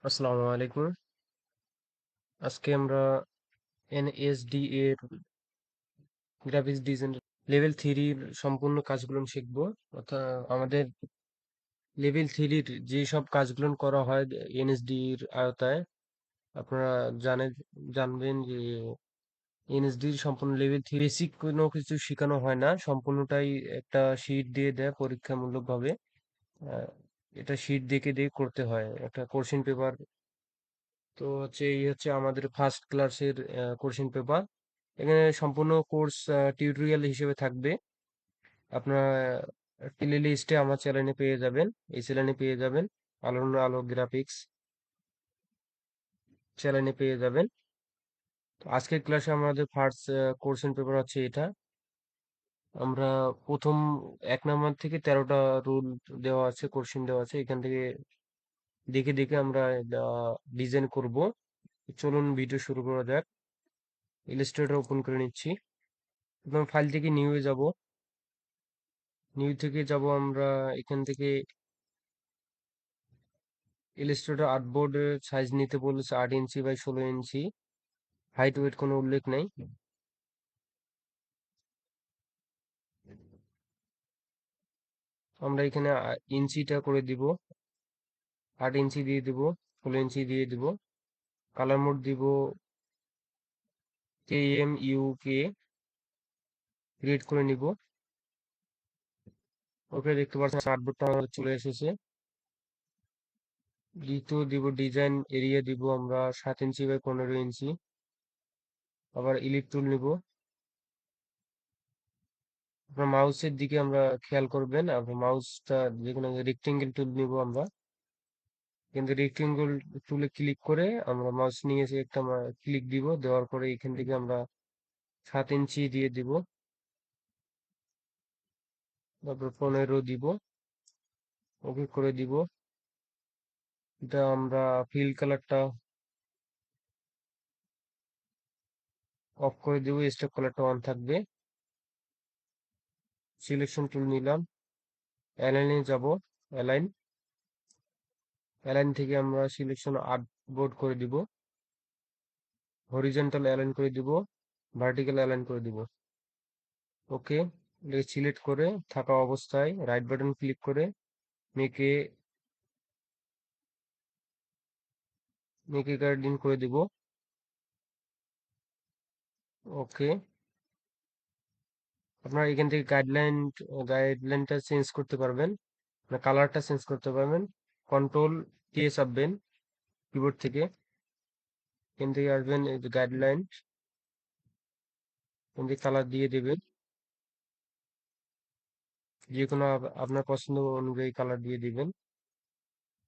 আসসালামু আলাইকুম। আজকে আমরা এনএসডি এর গ্রাফিক্স ডিজাইন লেভেল থ্রির সম্পূর্ণ কাজগুলো শিখবো। অর্থাৎ আমাদের লেভেল থ্রির যে সব কাজগুলো করা হয় এনএসডি এর আওতায়, আপনারা জানবেন যে এনএসডি সম্পূর্ণ লেভেল থ্রি বেসিক কোনো কিছু শেখানো হয় না, সম্পূর্ণটাই একটা শিট দিয়ে দেয় পরীক্ষামূলক ভাবে। আহ, এটা শিট দেখে দেখে করতে হয়, একটা কোশ্চেন পেপার। তো হচ্ছে এই হচ্ছে আমাদের ফার্স্ট ক্লাসের কোশ্চেন পেপার। এখানে সম্পূর্ণ কোর্স টিউটোরিয়াল হিসেবে থাকবে। আপনার প্লে লিস্টে আমার চ্যানেলে পেয়ে যাবেন, এই চ্যানেলে পেয়ে যাবেন, আলোর আলো গ্রাফিক্স চ্যানেলে পেয়ে যাবেন। তো আজকের ক্লাসে আমাদের ফার্স্ট কোশ্চেন পেপার হচ্ছে এটা। আমরা প্রথম 1 নাম্বার থেকে 13টা রুল দেওয়া আছে, কোশ্চেন দেওয়া আছে, এখান থেকে দেখে দেখে আমরা ডিজাইন করব। চলুন ভিডিও শুরু করা যাক। ইলাস্ট্রেটর ওপেন করে নিচ্ছি। প্রথম ফাইল থেকে নিউয়ে যাব। নিউ থেকে যাব আমরা এখান থেকে ইলাস্ট্রেটর আর্টবোর্ডের সাইজ নিতে বলেছে 8 inch by 16 inch. Height weight কোনো উল্লেখ নেই। আমরা এখানে ইঞ্চিটা করে দিব, 8 ইঞ্চি দিয়ে দিব, 16 ইঞ্চি দিয়ে দিব। কালার মোড দিব KMUK, ক্রিয়েট করে নিব। ওকে, দেখতে পাচ্ছেন আর্টবোর্ডটা আমাদের চলে এসেছে। দ্বিতীয় দিব ডিজাইন এরিয়া, দিব আমরা 7 ইঞ্চি বাই 15 ইঞ্চি। আবার ইলিপ টুল নিব। আপনার মাউসের দিকে আমরা খেয়াল করবেন, আপনার মাউসটা যে কোনো রেক্টেঙ্গেল টুল নিব আমরা। কিন্তু রেক্টেঙ্গেল টুলে ক্লিক করে আমরা মাউস নিয়ে এসে একটা ক্লিক দিব, দেওয়ার পরে এখান থেকে আমরা 7 ইঞ্চি দিয়ে দিব। তারপর 15 দিব, ওকে করে দিব। এটা আমরা ফিল কালারটা অফ করে দিব, স্টক কালারটা অন থাকবে। সিলেকশন টুল নিলাম, অ্যালাইনে যাব। অ্যালাইন, অ্যালাইন থেকে আমরা সিলেকশন আর্টবোর্ড করে দিব। হরিজন্টাল অ্যালাইন করে দিব, ভার্টিক্যাল অ্যালাইন করে দিব। ওকে, এটাকে সিলেক্ট করে থাকা অবস্থায় রাইট বাটন ক্লিক করে মেকে মেকে গাইডলাইন করে দিব। ওকে, আপনারা এখান থেকে গাইডলাইনটা চেঞ্জ করতে পারবেন, মানে কালারটা চেঞ্জ করতে পারবেন। কন্ট্রোল কে চাপবেন কিবোর্ড থেকে, এখান থেকে আসবেন এই যে গাইডলাইন, এখান থেকে কালার দিয়ে দেবেন। যে কোনো আপনার পছন্দ অনুযায়ী কালার দিয়ে দিবেন।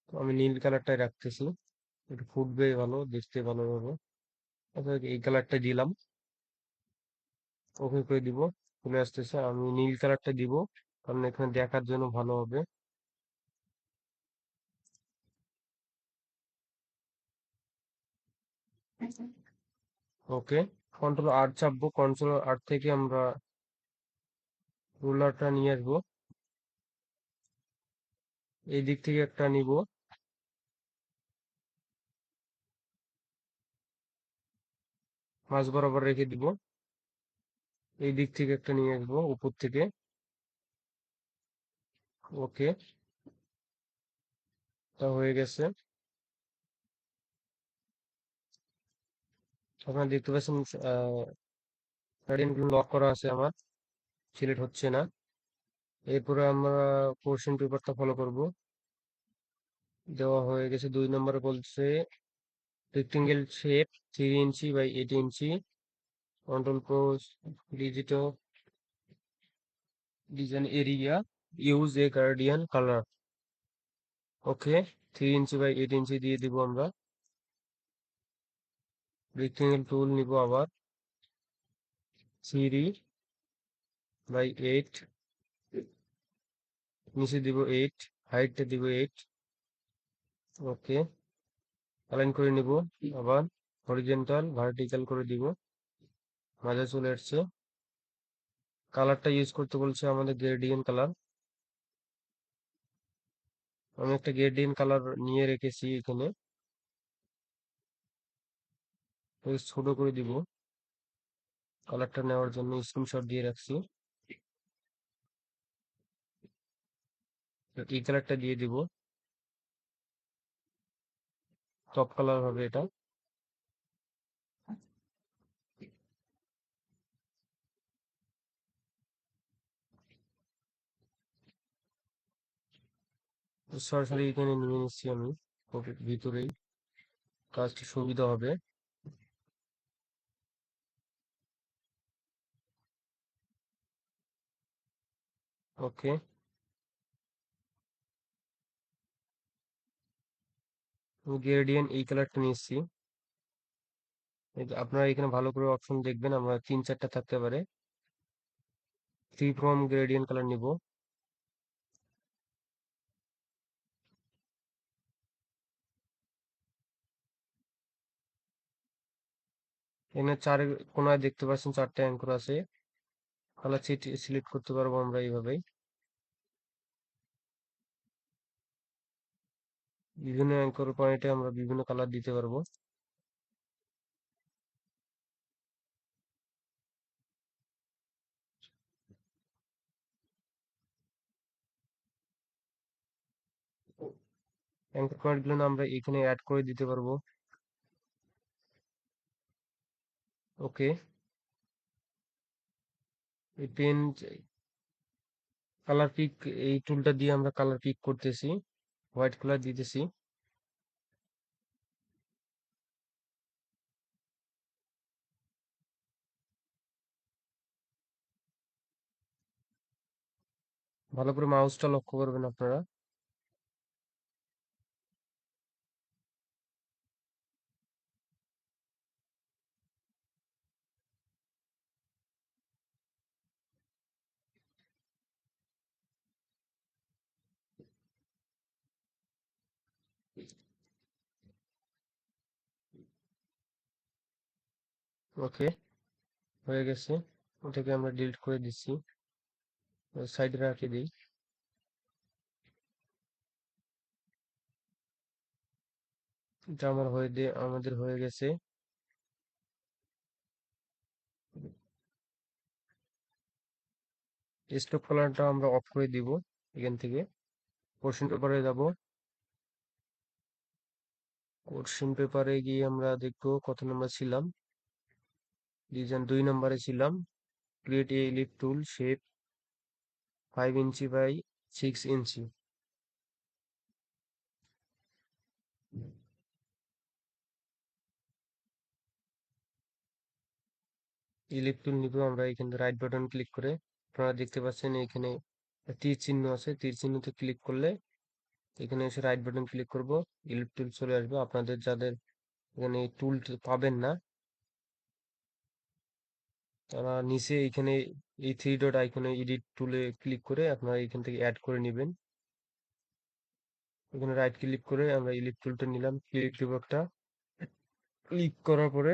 তো আমি নীল কালারটাই রাখতেছি, একটু ফুটবে ভালো, দেখতে ভালো হবে। আচ্ছা, এই কালারটা দিলাম, ওকে করে দিব। চলে আসতেছে, আমি নীল কালারটা দিব কারণ এখানে দেখার জন্য ভালো হবে। ওকে, কন্ট্রোল আর চাপবো, কন্ট্রোল আর থেকে আমরা রুলারটা নিয়ে আসবো, এই দিক থেকে একটা নিব, মাঝ বরাবর রেখে দিব। এই দিক থেকে একটা নিয়ে আসবো উপর থেকে। ওকে, তা হয়ে গেছে। আপনারা দেখতে পাচ্ছেন লক করা আছে আমার, সিলেক্ট হচ্ছে না। এরপরে আমরা কোশ্চেন পেপারটা ফলো করব। দেওয়া হয়ে গেছে। 2 নম্বরে বলছে rectangle shape 3 inch by 8 inch, control pro digital design area, use a guardian colour. Okay, 3 inch by 8 inch দিয়ে দিব আমরা। রেক্টেঙ্গেল টুল নিব আবার, 3 বাই 8, নিচে দিব 8, হাইটটা দিব 8। ওকে, অ্যালাইন করে নিব আবার, হরিজন্টাল ভার্টিক্যাল করে দিব, মাঝে চলে আসছে। কালারটা ইউজ করতে বলছে আমাদের গ্রেডিয়েন্ট কালার। আমি একটা গ্রেডিয়েন্ট কালার নিয়ে রেখেছি এখানে, ছোট করে দিব কালারটা নেওয়ার জন্য স্ক্রিনশট দিয়ে রাখছি। তো এই কালারটা দিয়ে দিব, টপ কালার হবে এটা। তো সরাসরি এখানে নিয়ে নিচ্ছি আমি ভিতরেই, কাজটি সুবিধা হবে। ওকে, আমি গ্রেডিয়েন্ট এই কালারটা নিচ্ছি। এই যে আপনারা এখানে ভালো করে অপশন দেখবেন, আমরা 3-4টা থাকতে পারে। থ্রি ফ্রম গ্রেডিয়েন্ট কালার নিব। এখানে চার কোনায় দেখতে পাচ্ছেন 4টা অ্যাঙ্কর আছে। কালার সিলেক্ট করতে পারবো আমরা এইভাবেই। বিভিন্ন অ্যাঙ্কর পয়েন্টে আমরা বিভিন্ন কালার দিতে পারবো। অ্যাঙ্কর পয়েন্ট গুলো আমরা এখানে অ্যাড করে দিতে পারবো। ওকে, এই পেন কালার পিক, এই টুলটা দিয়ে আমরা কালার পিক করতেছি, হোয়াইট কালার দিতেছি। ভালো করে মাউসটা লক্ষ্য করবেন আপনারা। ওকে, হয়ে গেছে। এটাকে আমরা ডিলিট করে দিচ্ছি, সাইডে রাখে দিই। এটা আমাদের হয়ে গেছে। স্টক কালারটা আমরা অফ করে দিব এখান থেকে। কোশ্চেন পেপারে যাব। কোশ্চেন পেপারে গিয়ে আমরা দেখবো কত নম্বর ছিলাম। ডিজাইন 2 নম্বরে ছিলাম। Create a ellipse tool shape 5 inch by 6 inch. Ellipse tool নিব আমরা, এখানে রাইট বাটন ক্লিক করে আপনারা দেখতে পাচ্ছেন এখানে তীর চিহ্ন আছে, তীর চিহ্নতে ক্লিক করলে এখানে এসে রাইট বাটন ক্লিক করব, ইলিপ টুল চলে আসবে। আপনাদের যাদের এখানে এই টুল পাবেন না, তারা নিচে এখানে এই থ্রি ডট আইকনে এডিট টুলে ক্লিক করে আপনারা এখান থেকে অ্যাড করে নেবেন। এখানে রাইট ক্লিক করে আমরা ইলিপ টুলটা নিলাম, ক্লিক দেবো একটা। ক্লিক করার পরে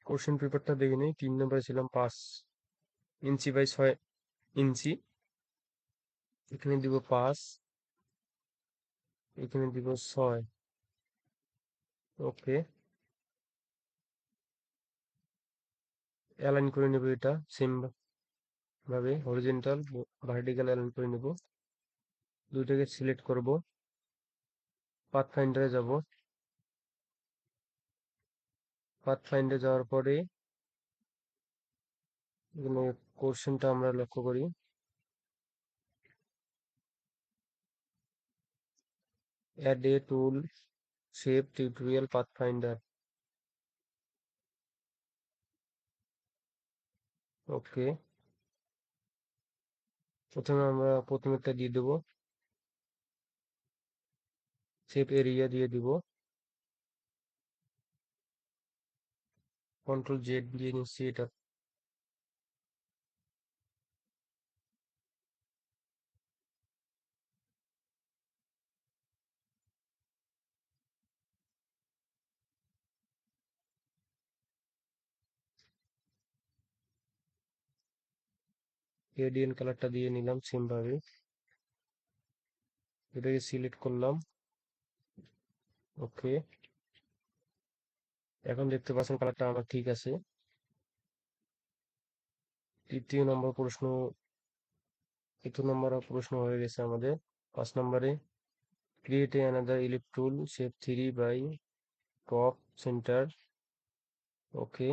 কোশ্চেন পেপারটা দেখে নিই। 3 নম্বরে ছিলাম 5 ইঞ্চি বাই 6 ইঞ্চি। এখানে দিব 5, এখানে দিব 6। ওকে, অ্যালাইন করে নেব এটা সেম ভাবে, হরিজন্টাল ভার্টিক্যাল অ্যালাইন করে নেব। দুইটাকে সিলেক্ট করব, পাথ ফাইন্ডারে যাব। পাথ ফাইন্ডারে যাওয়ার পরে এখানে কোশ্চেনটা আমরা লক্ষ্য করি। Add a tool shape tutorial path finder. Okay, প্রথমে আমরা প্রথমেরটা দিয়ে দেবো, শেপ এরিয়া দিয়ে দিব। কন্ট্রোল জেড দিয়ে নিচ্ছি এটা। গ্রেডিয়েন্ট কালারটা দিয়ে নিলাম সেম ভাবে, এটাকে সিলেক্ট করলাম। ওকে, এখন দেখতে পাচ্ছেন কালারটা আমার ঠিক আছে। তৃতীয় নম্বর প্রশ্ন হয়ে গেছে আমাদের। 5 নম্বরে create a another ellipse tool shape 3 by top centre. Okay,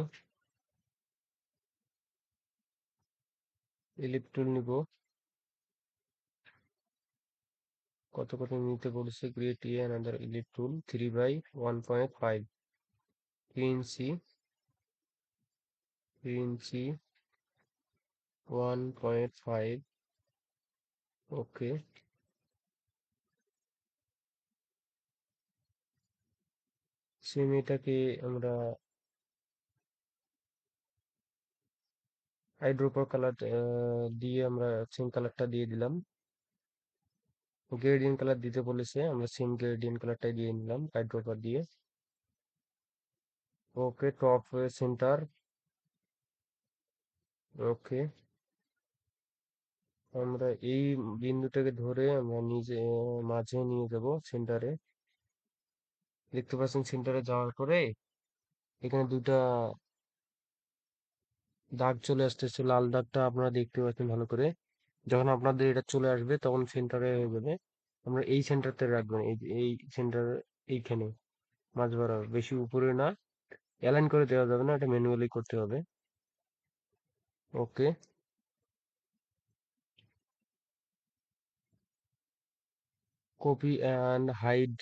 ellipse tool নিব। কত কত নিতে বলেছে? Create a another ellipse tool 3 by 1.5, 3 inch, 3 inch, 1.5। Okay, same এটাকে আমরা আইড্রোপার কালার দিয়ে আমরা সেম কালারটা দিয়ে দিলাম। গ্রেডিয়েন্ট কালার দিতে বলেছে, আমরা সেম গ্রেডিয়েন্ট কালারটাই দিয়ে নিলাম আইড্রোপার দিয়ে। ওকে, টপ সেন্টার। ওকে, আমরা এই বিন্দুটাকে ধরে আমরা মাঝে নিয়ে যাব সেন্টারে। দেখতে পাচ্ছেন সেন্টারে যাওয়ার পরে এখানে দুটা দাগ চলে আসতেছে, লাল দাগটা আপনারা দেখতে পাচ্ছেন ভালো করে। যখন আপনাদের এটা চলে আসবে তখন সেন্টারে হয়ে যাবে। আমরা এই সেন্টারতে রাখবেন, এই সেন্টার, এইখানে মাঝ বরাবর, বেশি উপরে না। অ্যালাইন করে দেওয়া যাবে না, এটা ম্যানুয়ালি করতে হবে। Okay, copy and hide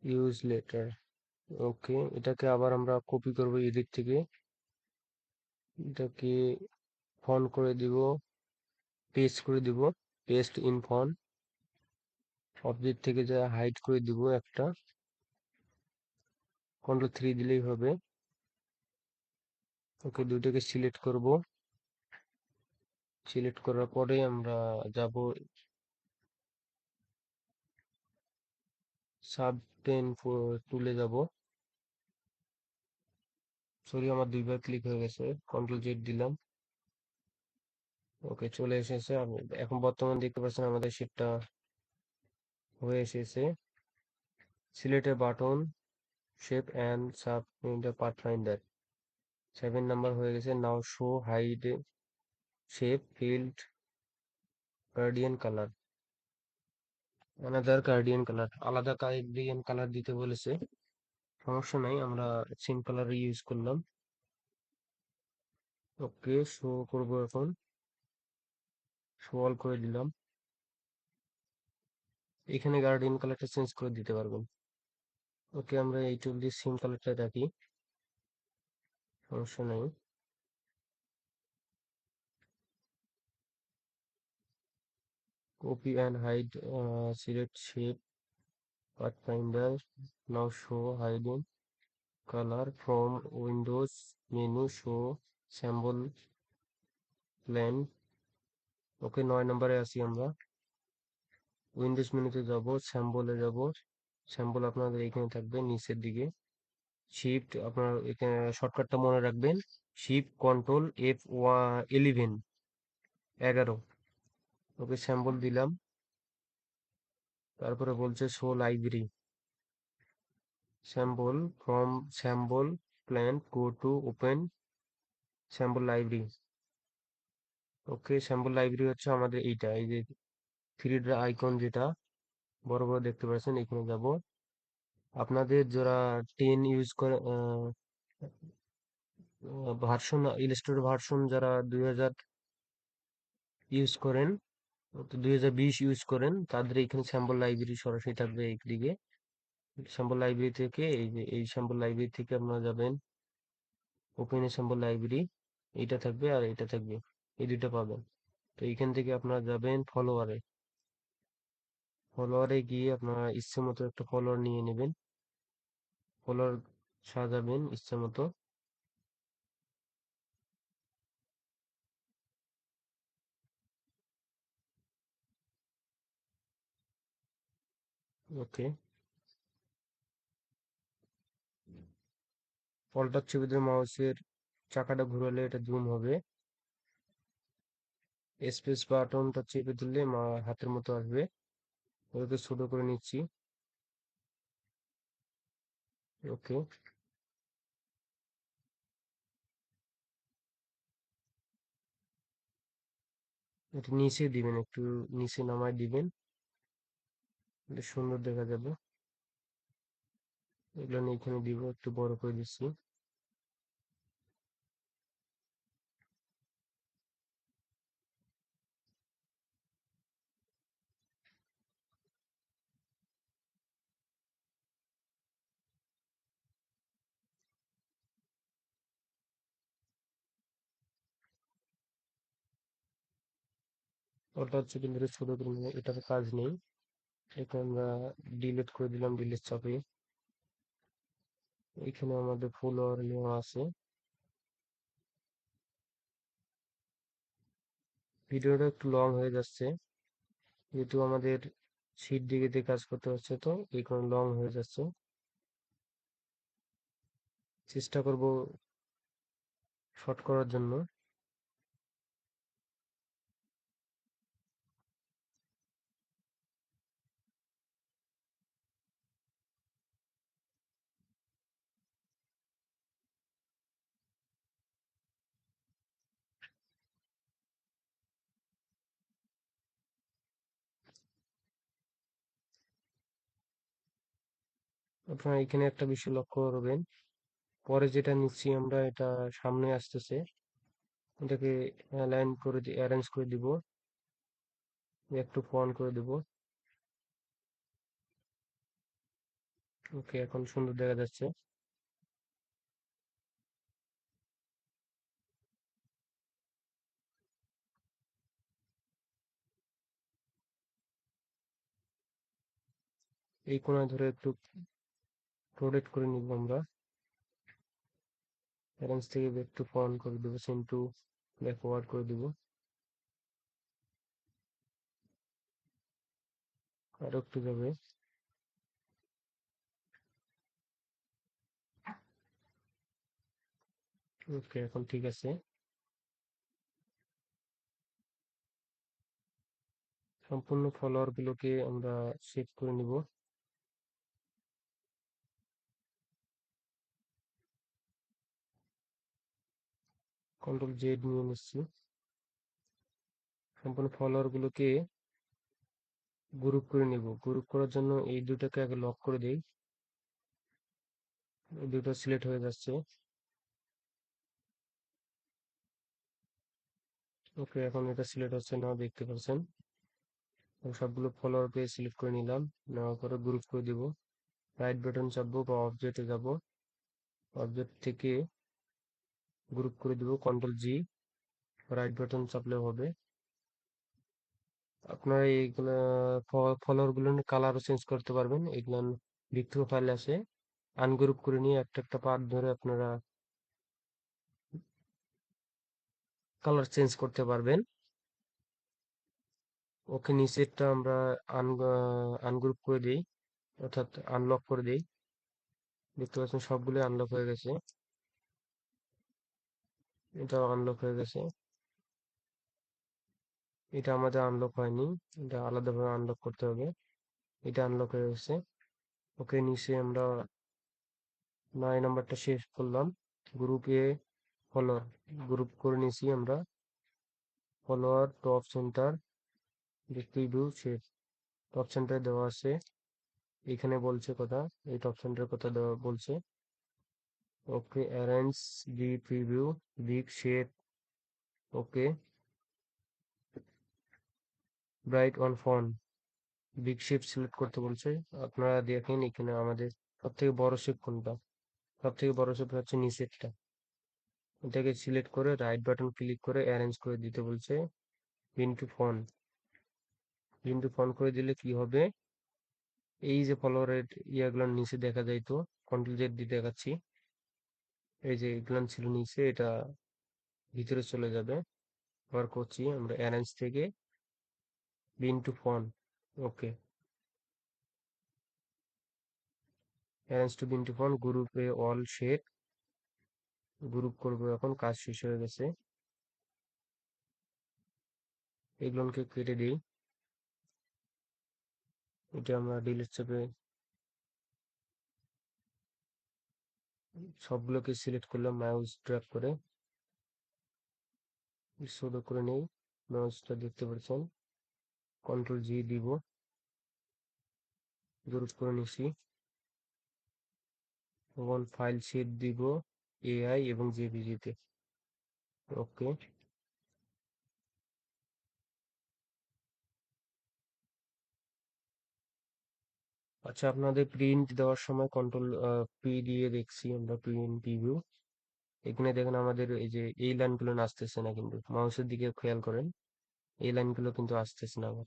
use letter. Okay, এটাকে আবার আমরা কপি করব এদিক থেকে। এটাকে ফন্ট করে দিব, পেস্ট করে দিব, পেস্ট ইন ফন্ট। অবজেক্ট থেকে যা হাইড করে দিব একটা, Ctrl+3 দিলেই হবে। ওকে, দুইটাকে সিলেক্ট করব। সিলেক্ট করার পরে আমরা যাব সাবটেন টুলে যাব। সরি, আমার দুইবার ক্লিক হয়ে গেছে, Ctrl+Z দিলাম। ওকে, চলে এসেছে। এখন বর্তমান দেখতে পাচ্ছেন আমাদের শীটটা হয়ে এসেছে। Select a button shape and sub in the pathfinder. 7 number হয়ে গেছে। Now show hide shape field guardian colour, another guardian colour, আলাদা গার্ডিয়ান কালার দিতে বলেছে। সমস্যা নাই, আমরা সেম কালার ইউজ করলাম। ওকে, শো করব এখন, শো অল করে দিলাম। এখানে গার্ডিয়ান কালারটা চেঞ্জ করে দিতে পারবেন। ওকে, আমরা এই টুল দিয়ে সেম কালারটা রাখি, সমস্যা নাই। Copy and hide, select shape, pathfinder. Now show hiding color from Windows menu, show symbol plane. ওকে, 9 নম্বরে আছি আমরা। উইন্ডোজ মেনুতে যাব, স্যাম্বলে যাব। স্যাম্বল আপনাদের এখানে থাকবে নিচের দিকে। শিফট, আপনার এখানে শর্টকাটটা মনে রাখবেন, শিফট কন্ট্রোল F11, 11। ওকে, স্যাম্বল দিলাম। তারপরে বলছে show library, symbol from symbol plant go to open symbol library। Okay, symbol library হচ্ছে আমাদের এইটা, এই যে থ্রি আইকন যেটা বড় বড় দেখতে পাচ্ছেন, এখানে যাব। আপনাদের যারা 10 ইউজ করে, ভার্সন, ইলাস্ট্রেটর ভার্সন যারা 2000 ইউজ করেন, তো 2020 ইউজ করেন, তাদের এখানে স্যাম্বল লাইব্রেরি সরাসরি থাকবে এইদিকে। স্যাম্বল লাইব্রেরি থেকে, এই যে এই স্যাম্বল লাইব্রেরি থেকে আপনারা যাবেন ওপেন স্যাম্বল লাইব্রেরি, এইটা থাকবে আর এইটা থাকবে, এই দুইটা পাবেন। তো এইখান থেকে আপনারা যাবেন ফলোয়ারে। ফলোয়ারে গিয়ে আপনারা ইচ্ছে মতো একটা ফলোয়ার নিয়ে নেবেন, ফলোয়ার সাজাবেন ইচ্ছে মতো। ওকে, ফলটার ছবিতে মাউসের চাকাটা ঘুরালে এটা জুম হবে। স্পেস বাটনটা চেপে ধরলে হাতের মতো আসবে। ওটাকে ছোট করে নিচ্ছি। ওকে, এটা নিচে দিবেন, একটু নিচে নামায় দিবেন, এটা সুন্দর দেখা যাবে। এগুলো আমি এখানে দিব, একটু বড় করে দিচ্ছি। ওটা হচ্ছে কিন্তু এটা ছোট করে নিয়ে, এটার কাজ নেই। এটা আমরা ডিলিট করে দিলাম, ডিলিট চাপে। এখানে আমাদের ফলোয়ার নেওয়া আছে। ভিডিওটা একটু লং হয়ে যাচ্ছে, যেহেতু আমাদের শীট দিকে দিয়ে কাজ করতে হচ্ছে, তো এই কারণে লং হয়ে যাচ্ছে। চেষ্টা করব শর্ট করার জন্য। আপনারা এখানে একটা বিষয় লক্ষ্য করবেন, পরে যেটা নিচ্ছি আমরা, এটা সামনে আসতেছে, এটাকে অ্যালাইন করে অ্যারেঞ্জ করে দিব, একটু ফন করে দিব। ওকে, এখন সুন্দর দেখা যাচ্ছে। এই কোণায় ধরে একটু রোটেট করে নিব আমরা। অ্যারেঞ্জ থেকে একটু ফন করে দিব, সেম টু ব্যাকওয়ার্ড করে দিব, আর একটু যাবে। ওকে, এখন ঠিক আছে। সম্পূর্ণ ফলোয়ার গুলোকে আমরা সেভ করে নিব। কন্ট্রোল জেড নিয়ে নিচ্ছি। সম্পূর্ণ ফলোয়ার গুলোকে গ্রুপ করে নিব। গ্রুপ করার জন্য এই দুটাকে আগে লক করে দেই, এই দুটো সিলেক্ট হয়ে যাচ্ছে। ওকে, এখন এটা সিলেক্ট হচ্ছে না, দেখতে পাচ্ছেন। আমি সবগুলো ফলোয়ারকে সিলেক্ট করে নিলাম, নেওয়ার পরে গ্রুপ করে দিব। রাইট বাটন চাপবো বা অবজেক্টে যাব, অবজেক্ট থেকে গ্রুপ করে দিব, কন্ট্রোল জি, রাইট বাটন চাপলে হবে। আপনারা এইগুলা ফলোয়ার গুলো কালারও চেঞ্জ করতে পারবেন, এগুলো ভিক্টোর ফাইল আছে, আনগ্রুপ করে নিয়ে একটা একটা পার্ট ধরে আপনারা কালার চেঞ্জ করতে পারবেন। ওকে, নিচেরটা আমরা আনগ্রুপ করে দিই, অর্থাৎ আনলক করে দিই। দেখতে পাচ্ছেন সবগুলো আনলক হয়ে গেছে, এটাও আনলক হয়ে গেছে। এটা আমাদের আনলক হয়নি, এটা আলাদাভাবে আনলক করতে হবে। এটা আনলক হয়ে গেছে। ওকে, নিচে আমরা 9 নাম্বারটা শেষ করলাম। গ্রুপ এ ফলোয়ার গ্রুপ করে নিয়েছি আমরা। Follower top centre preview shape, top centre দেওয়া আছে। এখানে বলছে কথা, এই টপ সেন্টারের কথা দেওয়া বলছে। Okay, arrange the preview big shape. Okay, bright on fawn, big shape select করতে বলছে। আপনারা দেখেন এখানে আমাদের সব থেকে বড় শেপ কোনটা, সব থেকে বড় শেপ হচ্ছে নিচেরটা। এটাকে সিলেক্ট করে রাইট বাটন ক্লিক করে অ্যারেঞ্জ করে দিতে বলছে। Bring to front, bring to front করে দিলে কি হবে, এই যে ফলোয়ারের ইয়াগুলোর নিচে দেখা যায়, তো কন্ট্রোল জেড দিয়ে দেখাচ্ছি, এই যে এগুলান ছিল নিচে, এটা ভিতরে চলে যাবে। আবার করছি আমরা অ্যারেঞ্জ থেকে bring to front. Okay, arrange to bring to front, গ্রুপে অল শেপ, গ্রুপ করবো, এখন কাজ শেষ হয়ে গেছে। এগুলোকে কেটে দিই, এটা আমরা ডিলিট চেপে সবগুলোকে সিলেক্ট করলাম, মাউস ড্র্যাগ করে ছোট করে নেই। মাউসটা দেখতে পাচ্ছেন, কন্ট্রোল জি দিব, গ্রুপ করে নিছি। এখন ফাইল শেপ দিব এআই এবং জেপিজি-তে। ওকে। আচ্ছা, আপনাদের প্রিন্ট দেওয়ার সময় কন্ট্রোল পি দিয়ে দেখছি আমরা, প্রিন্ট প্রিভিউ। এখানে দেখেন আমাদের এই যে এই লাইনগুলো আসতেছে না, কিন্তু মাউসের দিকে খেয়াল করেন, এই লাইনগুলো কিন্তু আসতেছে না আবার।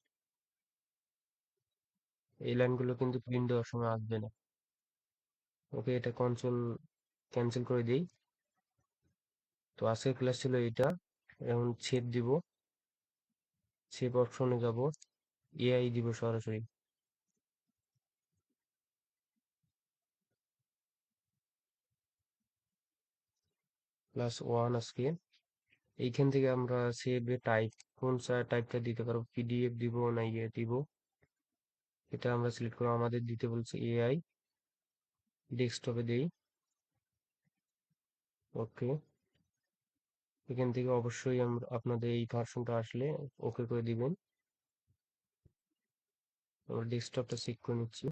এই লাইনগুলো কিন্তু প্রিন্ট দেওয়ার সময় আসবে না। ওকে, এটা কন্ট্রোল ক্যান্সেল করে দিই। তো আজকের ক্লাস ছিল এটা। এখন শেপ দিব, শেপ অপশনে যাব, এআই দিব সরাসরি। +1 আজকে। এইখান থেকে আমরা সেভ টাইপ, কোন টাইপটা দিতে পারবো, পিডিএফ দিব না ইয়ে দিব, এটা আমরা সিলেক্ট করবো। আমাদের দিতে বলছে এআই, ডেস্কটপে দেই। ওকে। এখান থেকে অবশ্যই আমরা আপনাদের এই ভার্সনটা আসলে ওকে করে দিবেন। আমরা ডেস্কটপটা চেক করে নিচ্ছি।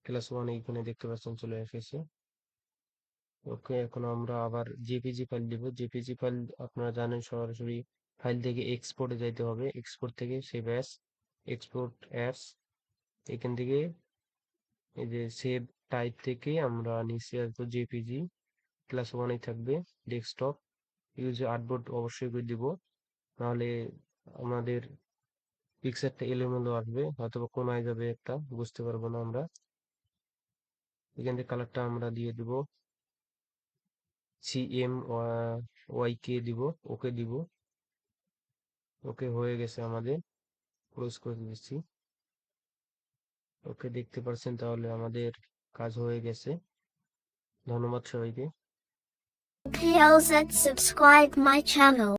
+1 এইখানে দেখতে পাচ্ছেন চলে এসেছে। ওকে, এখন আমরা আবার জেপিজি ফাইল দিব। জেপিজি ফাইল আপনারা জানেন সরাসরি ফাইল থেকে এক্সপোর্টে যাইতে হবে, এক্সপোর্ট থেকে সেভ অ্যাস, এক্সপোর্ট অ্যাস। এখান থেকে এই যে সেভ টাইপ থেকে আমরা নিচে আসবো জেপিজি, +1 থাকবে ডেস্কটপ। ইউজ আর্টবোর্ড অবশ্যই করে দিব, নাহলে আমাদের পিকচারটা এলোমেলো আসবে, হয়তো বা কোনায় যাবে একটা, বুঝতে পারবো না আমরা। এখান থেকে কালারটা আমরা দিয়ে দিব CMYK দিব, ওকে দিব। ওকে হয়ে গেছে আমাদের, ক্লোজ করে দিচ্ছি। ওকে, দেখতে পাচ্ছেন তাহলে আমাদের কাজ হয়ে গেছে। ধন্যবাদ সবাইকে। PLZ subscribe my channel.